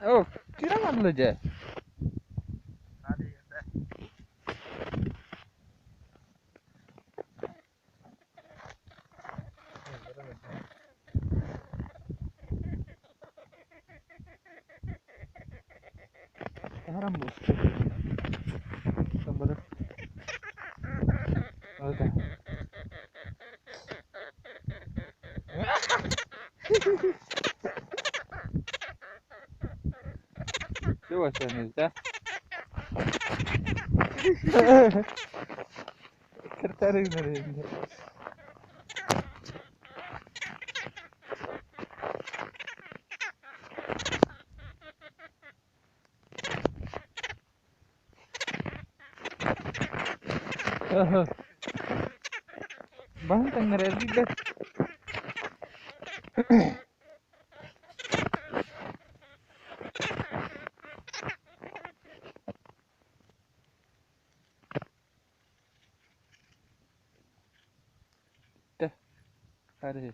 Oh, kira mana aja? Haram bos. Sabar. Udah. Coba sana dah. Tertarik dari ini. Banteng ngerti deh. Dah, ada.